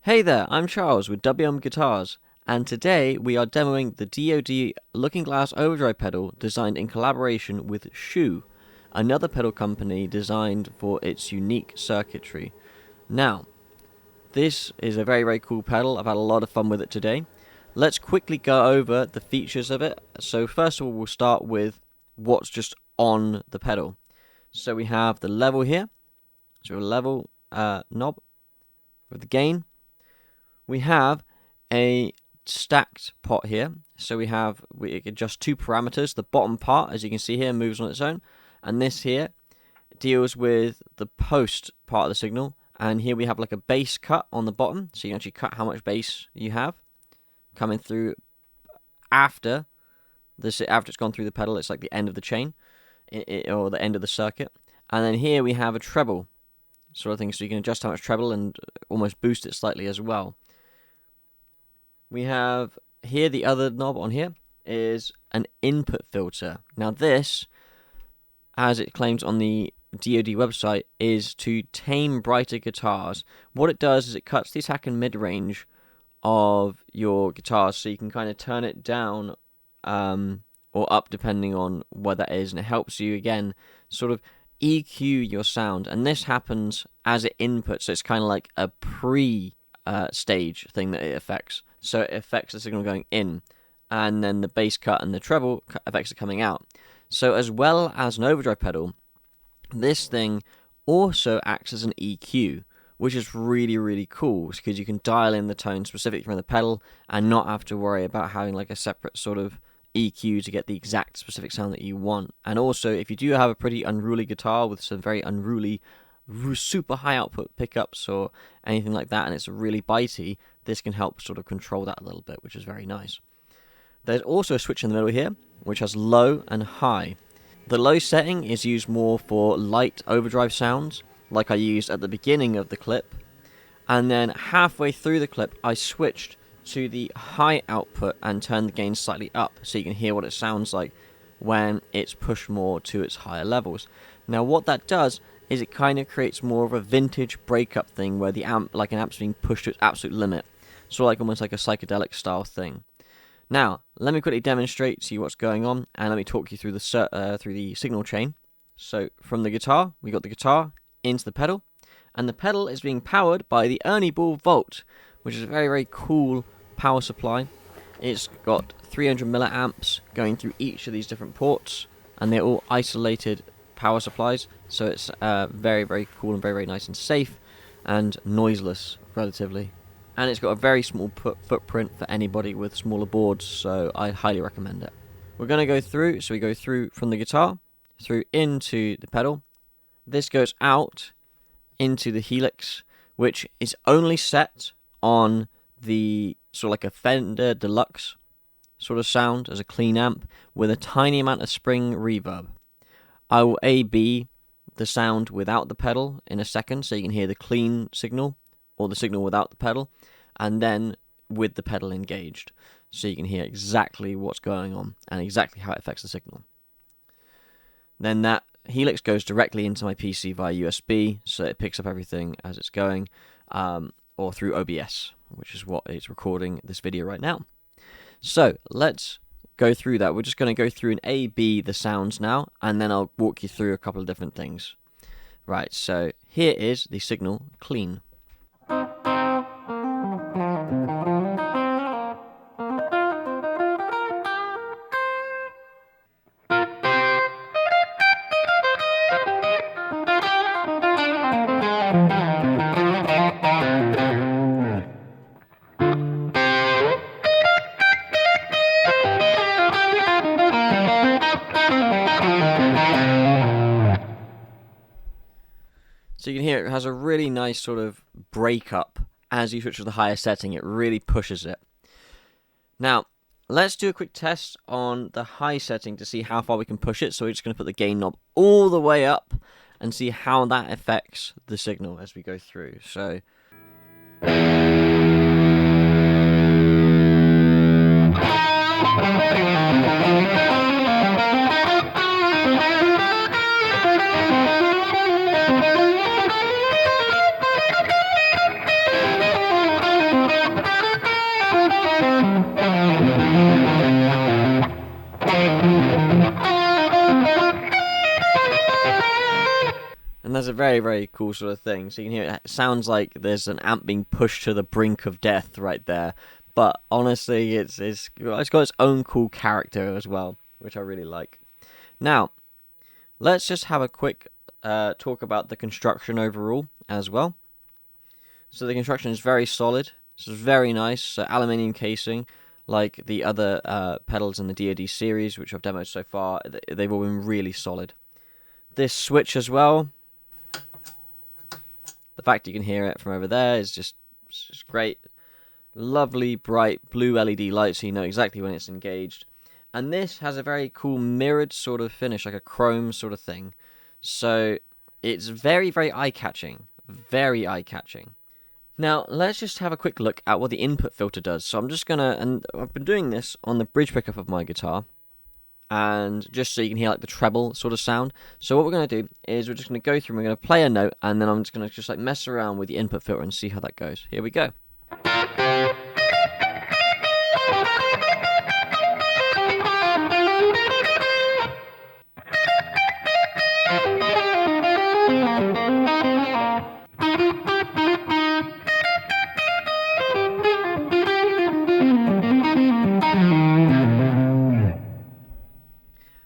Hey there, I'm Charles with WM Guitars, and today we are demoing the DOD Looking Glass overdrive pedal designed in collaboration with Shu, another pedal company designed for its unique circuitry. Now, this is a very cool pedal. I've had a lot of fun with it today. Let's quickly go over the features of it. So first of all, we'll start with what's just on the pedal. So we have the level here, so a level knob with the gain. We have a stacked pot here, so we adjust two parameters. The bottom part, as you can see here, moves on its own, and this here deals with the post part of the signal. And here we have like a bass cut on the bottom, so you can actually cut how much bass you have coming through after it's gone through the pedal. It's like the end of the chain, or the end of the circuit. And then here we have a treble sort of thing, so you can adjust how much treble and almost boost it slightly as well. We have here the other knob on here is an input filter. Now this, as it claims on the DOD website, is to tame brighter guitars. What it does is it cuts the attack and mid-range of your guitars, so you can kind of turn it down or up depending on what that is, and it helps you again sort of EQ your sound. And this happens as it inputs, so it's kind of like a pre-stage thing that it affects. So it affects the signal going in, and then the bass cut and the treble effects are coming out. So as well as an overdrive pedal, this thing also acts as an EQ, which is really cool, because you can dial in the tone specifically from the pedal and not have to worry about having like a separate sort of EQ to get the exact specific sound that you want. And also, if you do have a pretty unruly guitar with some very unruly super high output pickups or anything like that, and it's really bitey, this can help sort of control that a little bit, which is very nice. There's also a switch in the middle here, which has low and high. The low setting is used more for light overdrive sounds, like I used at the beginning of the clip, and then halfway through the clip I switched to the high output and turned the gain slightly up, so you can hear what it sounds like when it's pushed more to its higher levels. Now what that does is it kind of creates more of a vintage breakup thing, where the amp, like an amp's being pushed to its absolute limit, so like almost like a psychedelic style thing. Now let me quickly demonstrate to you what's going on, and let me talk you through the signal chain. So from the guitar, we got the guitar into the pedal, and the pedal is being powered by the Ernie Ball Volt, which is a very cool power supply. It's got 300 milliamps going through each of these different ports, and they're all isolated power supplies, so it's very cool and very nice and safe and noiseless relatively. And it's got a very small footprint for anybody with smaller boards, so I highly recommend it. We're going to go through, so we go through from the guitar through into the pedal. This goes out into the helix, which is only set on the sort of like a Fender Deluxe sort of sound as a clean amp with a tiny amount of spring reverb. I will A/B the sound without the pedal in a second, so you can hear the clean signal or the signal without the pedal, and then with the pedal engaged, so you can hear exactly what's going on and exactly how it affects the signal. Then that helix goes directly into my PC via USB, so it picks up everything as it's going, or through OBS, which is what it's recording this video right now. So let's go through that. We're just going to go through and A/B the sounds now, and then I'll walk you through a couple of different things. Right, so here is the signal clean. So you can hear it has a really nice sort of breakup as you switch to the higher setting. It really pushes it. Now, let's do a quick test on the high setting to see how far we can push it. So we're just going to put the gain knob all the way up and see how that affects the signal as we go through. So very, very cool sort of thing. So you can hear it sounds like there's an amp being pushed to the brink of death right there. But honestly, it's got its own cool character as well, which I really like. Now, let's just have a quick talk about the construction overall as well. So the construction is very solid. It's very nice. So aluminium casing, like the other pedals in the DOD series, which I've demoed so far, they've all been really solid. This switch as well, the fact you can hear it from over there is just great. Lovely bright blue LED light, so you know exactly when it's engaged. And this has a very cool mirrored sort of finish, like a chrome sort of thing. So it's very, very eye-catching. Very eye-catching. Now, let's just have a quick look at what the input filter does. So I'm just going to, and I've been doing this on the bridge pickup of my guitar, and just so you can hear like the treble sort of sound. So what we're going to do is we're just going to go through and we're going to play a note, and then I'm just going to just like mess around with the input filter and see how that goes. Here we go.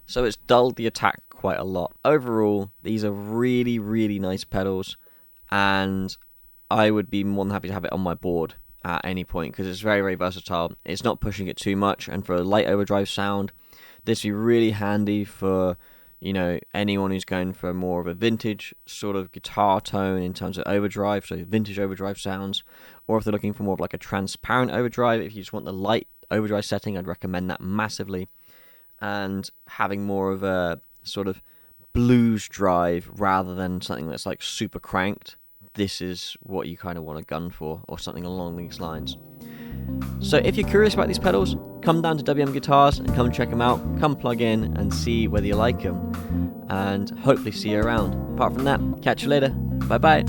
So it's dulled the attack quite a lot. Overall, these are really, really nice pedals, and I would be more than happy to have it on my board at any point because it's very, very versatile. It's not pushing it too much, and for a light overdrive sound, this would be really handy for, you know, anyone who's going for more of a vintage sort of guitar tone in terms of overdrive, so vintage overdrive sounds, or if they're looking for more of like a transparent overdrive, if you just want the light overdrive setting, I'd recommend that massively. And having more of a sort of blues drive rather than something that's like super cranked, this is what you kind of want to gun for, or something along these lines. So if you're curious about these pedals, come down to WM Guitars and come check them out, come plug in and see whether you like them, and hopefully see you around. Apart from that, catch you later. Bye bye.